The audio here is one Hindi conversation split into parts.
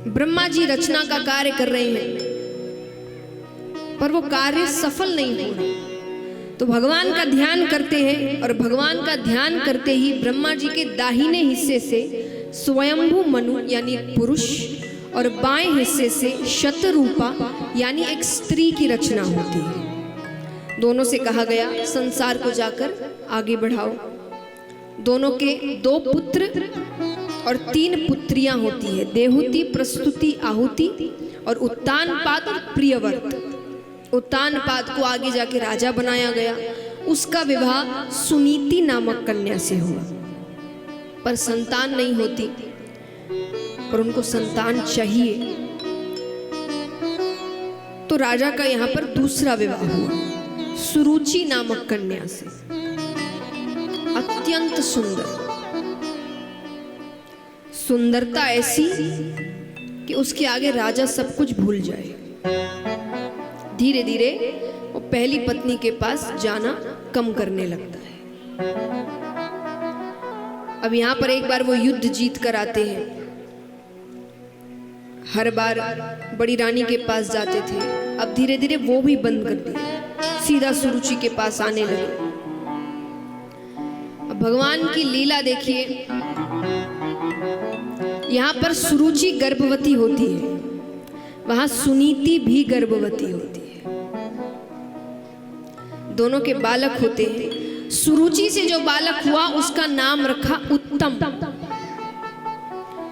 ब्रह्मा जी रचना का कार्य कर रहे हैं पर वो कार्य सफल नहीं हो रहा। तो भगवान का ध्यान करते हैं और भगवान का ध्यान करते ही ब्रह्मा जी के दाहिने हिस्से से स्वयंभू मनु यानी पुरुष और बाएं हिस्से से शतरूपा यानी एक स्त्री की रचना होती है। दोनों से कहा गया संसार को जाकर आगे बढ़ाओ। दोनों के 2 पुत्र और 3 पुत्रियां होती है, देहुति, प्रस्तुति, आहुति और उत्तानपाद और प्रियव्रत। उत्तानपाद को आगे जाके राजा बनाया गया। उसका विवाह सुनीति नामक कन्या से हुआ पर संतान नहीं होती, पर उनको संतान चाहिए। तो राजा का यहाँ पर दूसरा विवाह हुआ सुरुचि नामक कन्या से, अत्यंत सुंदर, सुंदरता ऐसी कि उसके आगे राजा सब कुछ भूल जाए। धीरे धीरे वो पहली पत्नी के पास जाना कम करने लगता है। अब यहां पर एक बार वो युद्ध जीत कर आते हैं। हर बार बड़ी रानी के पास जाते थे, अब धीरे धीरे वो भी बंद कर दिया, सीधा सुरुचि के पास आने लगे। अब भगवान की लीला देखिए, यहाँ पर सुरुचि गर्भवती होती है, वहां सुनीति भी गर्भवती होती है। दोनों के बालक होते हैं। सुरुचि से जो बालक हुआ उसका नाम रखा उत्तम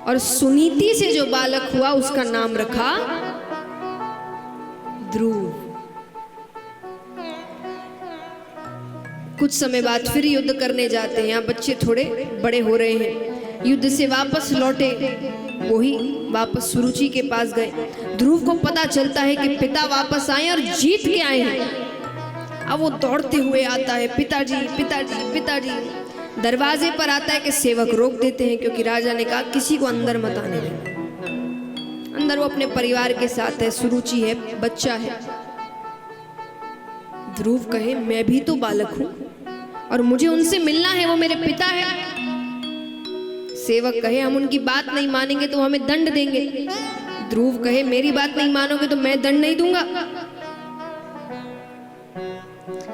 और सुनीति से जो बालक हुआ उसका नाम रखा ध्रुव। कुछ समय बाद फिर युद्ध करने जाते हैं। यहाँ बच्चे थोड़े बड़े हो रहे हैं, युद्ध से वापस लौटे, वही वापस सुरुचि के पास गए। ध्रुव को पता चलता है कि पिता वापस आए और जीत के आए हैं। अब वो दौड़ते हुए आता है, पिताजी पिताजी पिताजी। दरवाजे पर आता है कि सेवक रोक देते हैं क्योंकि राजा ने कहा किसी को अंदर मत आने देना। अंदर वो अपने परिवार के साथ है, सुरुचि है, बच्चा है। ध्रुव कहे मैं भी तो बालक हूं और मुझे उनसे मिलना है, वो मेरे पिता है। सेवक कहे हम उनकी बात नहीं मानेंगे तो हमें दंड देंगे। ध्रुव कहे मेरी बात नहीं मानोगे तो मैं दंड नहीं दूंगा।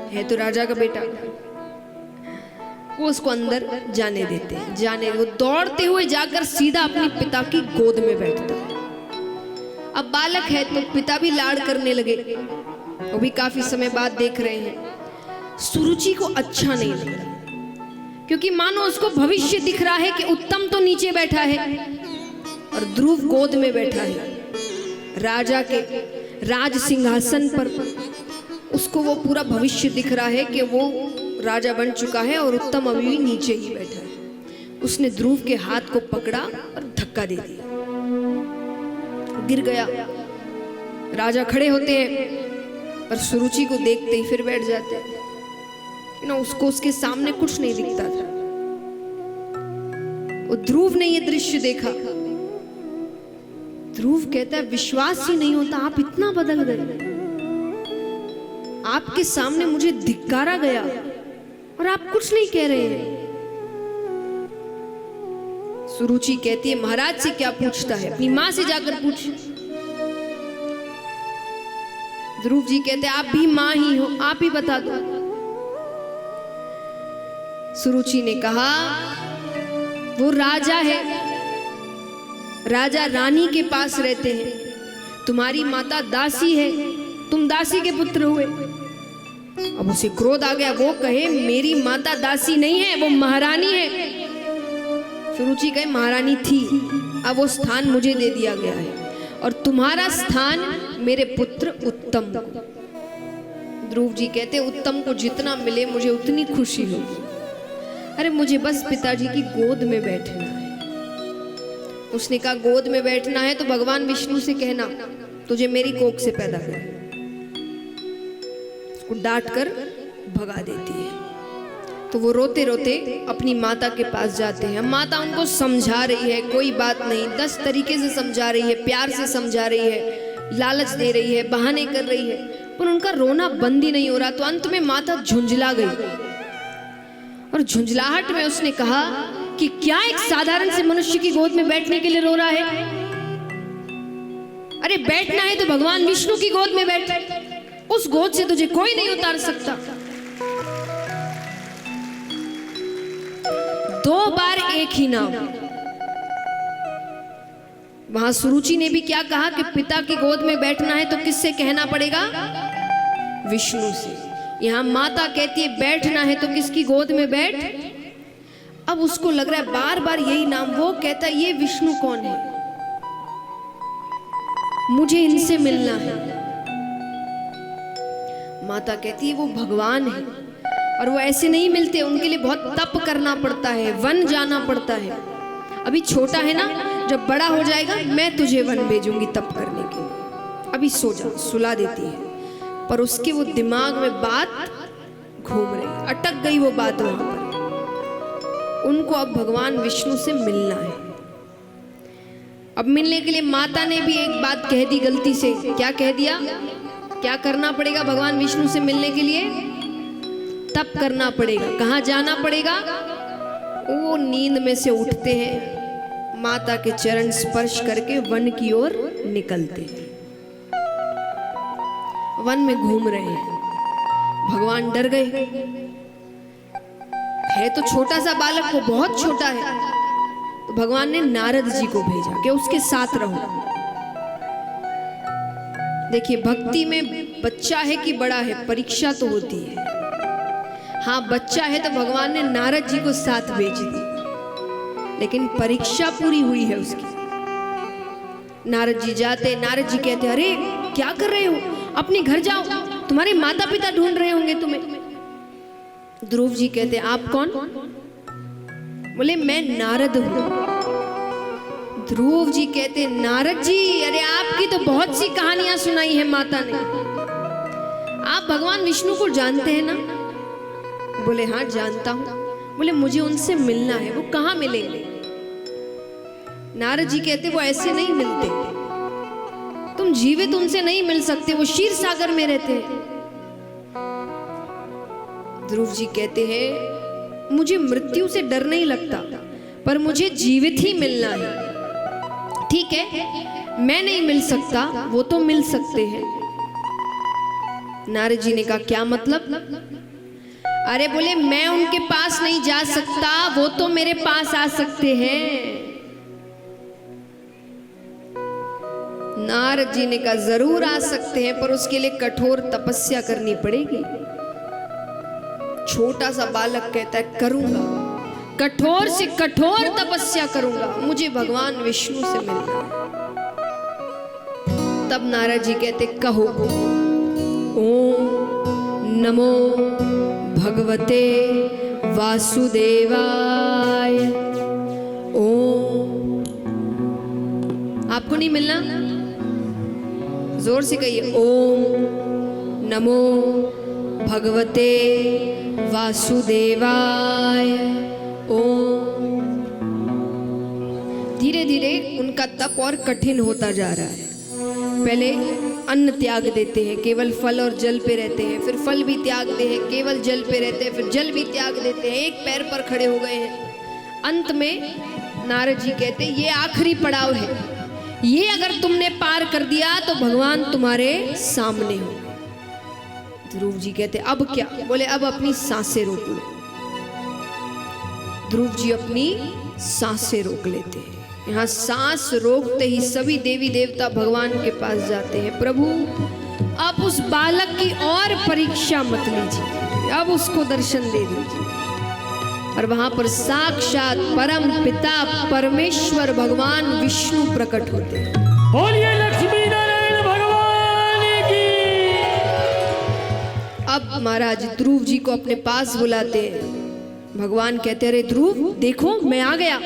है तो राजा का बेटा, वो उसको अंदर जाने देते हैं। जाने वो दौड़ते हुए जाकर सीधा अपने पिता की गोद में बैठता है। अब बालक है तो पिता भी लाड़ करने लगे। वो भी काफी समय बाद देख रहे हैं। सुरुचि को अच्छा नहीं लगा क्योंकि मानो उसको भविष्य दिख रहा है कि उत्तम तो नीचे बैठा है और ध्रुव गोद में बैठा है राजा के राज सिंहासन पर। उसको वो पूरा भविष्य दिख रहा है कि वो राजा बन चुका है और उत्तम अभी भी नीचे ही बैठा है। उसने ध्रुव के हाथ को पकड़ा और धक्का दे दिया, गिर गया। राजा खड़े होते हैं पर सुरुचि को देखते ही फिर बैठ जाते हैं ना। उसको उसके सामने कुछ नहीं दिखता था। वो ध्रुव ने ये दृश्य देखा। ध्रुव कहता है विश्वास ही नहीं होता, आप इतना बदल गए। आपके सामने मुझे धिक्कारा गया और आप कुछ नहीं कह रहे हैं। सुरुचि कहती है महाराज से क्या पूछता है, अपनी मां से जाकर पूछ। ध्रुव जी कहते आप भी मां ही हो, आप ही बता दो। सुरुचि ने कहा वो राजा है, राजा रानी के पास रहते हैं, तुम्हारी माता दासी है, तुम दासी के पुत्र हुए। अब उसे क्रोध आ गया। वो कहे मेरी माता दासी नहीं है, वो महारानी है। सुरुचि कहे महारानी थी, अब वो स्थान मुझे दे दिया गया है और तुम्हारा स्थान मेरे पुत्र उत्तम को। ध्रुव जी कहते उत्तम को जितना मिले मुझे उतनी खुशी होगी। अरे मुझे बस पिताजी की गोद में बैठना है। उसने कहा गोद में बैठना है तो भगवान विष्णु से कहना तुझे मेरी कोख से पैदा कर। उसको डांट कर भगा देती है। तो वो रोते रोते अपनी माता के पास जाते हैं। माता उनको समझा रही है, कोई बात नहीं, 10 तरीके से समझा रही है, प्यार से समझा रही है, लालच दे रही है, बहाने कर रही है, पर उनका रोना बंद ही नहीं हो रहा। तो अंत में माता झुंझला गई और झुंझलाहट में उसने कहा कि क्या एक साधारण से मनुष्य की गोद में बैठने के लिए रो रहा है? अरे बैठना है तो भगवान विष्णु की गोद में बैठ, उस गोद से तुझे कोई नहीं उतार सकता। 2 बार एक ही नाम। वहां सुरुचि ने भी क्या कहा कि पिता की गोद में बैठना है तो किससे कहना पड़ेगा? विष्णु से। यहां माता कहती है बैठना है तो किसकी गोद में बैठ। अब उसको लग रहा है बार बार यही नाम, वो कहता है ये विष्णु कौन है, मुझे इनसे मिलना है। माता कहती है वो भगवान है और वो ऐसे नहीं मिलते, उनके लिए बहुत तप करना पड़ता है, वन जाना पड़ता है। अभी छोटा है ना, जब बड़ा हो जाएगा मैं तुझे वन भेजूंगी तप करने के लिए, अभी सो जा, सुला देती है। पर उसके वो दिमाग में बात घूम रही, अटक गई वो बात वहां पर। उनको अब भगवान विष्णु से मिलना है। अब मिलने के लिए माता ने भी एक बात कह दी गलती से। क्या कह दिया? क्या करना पड़ेगा भगवान विष्णु से मिलने के लिए? तप करना पड़ेगा। कहाँ जाना पड़ेगा? वो नींद में से उठते हैं, माता के चरण स्पर्श करके वन की ओर निकलते हैं। वन में घूम रहे हैं। भगवान डर गए, है तो छोटा सा बालक, वो बहुत छोटा है। तो भगवान ने नारद जी को भेजा कि उसके साथ रहो। देखिए भक्ति में बच्चा है कि बड़ा है, परीक्षा तो होती है। हाँ बच्चा है तो भगवान ने नारद जी को साथ भेज दी, लेकिन परीक्षा पूरी हुई है उसकी। नारद जी जाते, नारद जी कहते अरे क्या कर रहे हो, अपने घर जाओ, तुम्हारे माता पिता ढूंढ रहे होंगे तुम्हें। ध्रुव जी कहते आप कौन? बोले मैं नारद हूं। ध्रुव जी कहते नारद जी अरे आपकी तो बहुत सी कहानियां सुनाई है माता ने, आप भगवान विष्णु को जानते हैं ना? बोले हाँ जानता हूं। बोले मुझे उनसे मिलना है। वो कहाँ मिलेंगे? नारद जी कहते वो ऐसे नहीं मिलते, तुम जीवित उनसे नहीं मिल सकते, वो क्षीर सागर में रहते हैं। ध्रुव जी कहते हैं मुझे मृत्यु से डर नहीं लगता, पर मुझे जीवित ही मिलना है। ठीक है मैं नहीं मिल सकता, वो तो मिल सकते हैं। नारद जी ने कहा क्या मतलब? अरे बोले मैं उनके पास नहीं जा सकता, वो तो मेरे पास आ सकते हैं। नारद जी ने कहा जरूर आ सकते हैं, पर उसके लिए कठोर तपस्या करनी पड़ेगी। छोटा सा बालक कहता है करूंगा, कठोर से कठोर तपस्या करूंगा, मुझे भगवान विष्णु से मिलना है। तब नारद जी कहते कहो ओम नमो भगवते वासुदेवाय। ओम, आपको नहीं मिलना? जोर से कहिए ओम नमो भगवते वासुदेवाय। ओम। धीरे धीरे उनका तप और कठिन होता जा रहा है। पहले अन्न त्याग देते हैं, केवल फल और जल पे रहते हैं, फिर फल भी त्यागते हैं, केवल जल पे रहते हैं, फिर जल भी त्याग देते हैं, एक पैर पर खड़े हो गए हैं। अंत में नारद जी कहते हैं ये आखिरी पड़ाव है, ये अगर तुमने पार कर दिया तो भगवान तुम्हारे सामने हो। ध्रुव जी कहते अब क्या? बोले अब अपनी सांसें रोक लो। ध्रुव जी अपनी सांसें रोक लेते हैं। यहाँ सांस रोकते ही सभी देवी देवता भगवान के पास जाते हैं। प्रभु अब उस बालक की और परीक्षा मत लीजिए, अब उसको दर्शन दे दीजिए। और वहां पर साक्षात परम पिता परमेश्वर भगवान विष्णु प्रकट होते हैं। बोलिए लक्ष्मी नारायण भगवान की। अब महाराज ध्रुव जी को अपने पास बुलाते हैं। भगवान कहते अरे ध्रुव देखो मैं आ गया।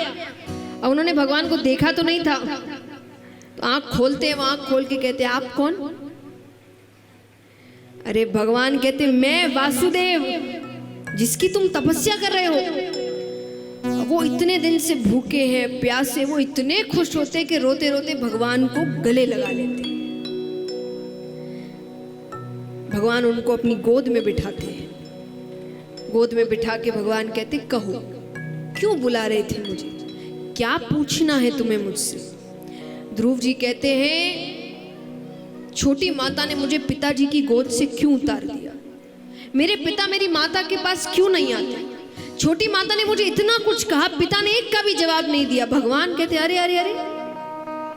अब उन्होंने भगवान को देखा तो नहीं था, तो आंख खोलते हैं, आंख खोल के कहते आप कौन? अरे भगवान कहते मैं वासुदेव, जिसकी तुम तपस्या कर रहे हो। वो इतने दिन से भूखे हैं, प्यासे, वो इतने खुश होते कि रोते रोते भगवान को गले लगा लेते। भगवान उनको अपनी गोद में बिठाते हैं। गोद में बिठा के भगवान कहते कहो क्यों बुला रहे थे मुझे, क्या पूछना है तुम्हें मुझसे? ध्रुव जी कहते हैं छोटी माता ने मुझे पिताजी की गोद से क्यों उतार दिया? मेरे पिता मेरी माता के पास क्यों नहीं आते? छोटी माता ने मुझे इतना कुछ कहा, पिता ने एक का भी जवाब नहीं दिया। भगवान कहते अरे अरे अरे,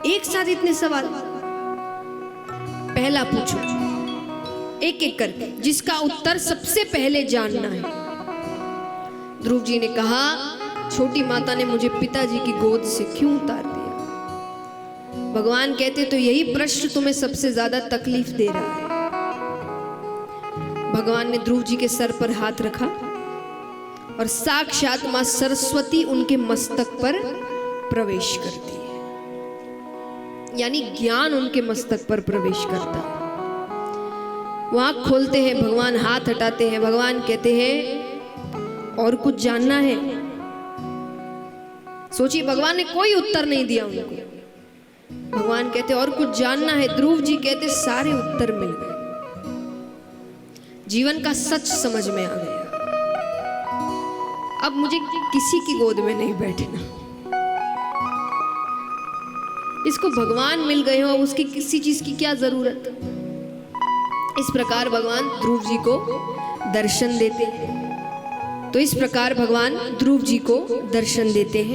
एक साथ इतने सवाल? पहला पूछो, एक एक करके, जिसका उत्तर सबसे पहले जानना है। ध्रुव जी ने कहा, छोटी माता ने मुझे पिताजी की गोद से क्यों उतार दिया? भगवान कहते तो यही प्रश्न तुम्हें सबसे ज्यादा तकलीफ दे रहा है। भगवान ने ध्रुव जी के सर पर हाथ रखा और साक्षात मां सरस्वती उनके मस्तक पर प्रवेश करती है, यानी ज्ञान उनके मस्तक पर प्रवेश करता है। वो आंख खोलते हैं, भगवान हाथ हटाते हैं। भगवान कहते हैं और कुछ जानना है? सोचिए, भगवान ने कोई उत्तर नहीं दिया उनको। भगवान कहते और कुछ जानना है? ध्रुव जी कहते सारे उत्तर मिल गए, जीवन का सच समझ में आ गया। अब मुझे किसी की गोद में नहीं बैठना। इसको भगवान मिल गए हो, उसकी किसी चीज की क्या जरूरत? इस प्रकार भगवान ध्रुव जी को दर्शन देते हैं। तो इस प्रकार भगवान ध्रुव जी को दर्शन देते हैं।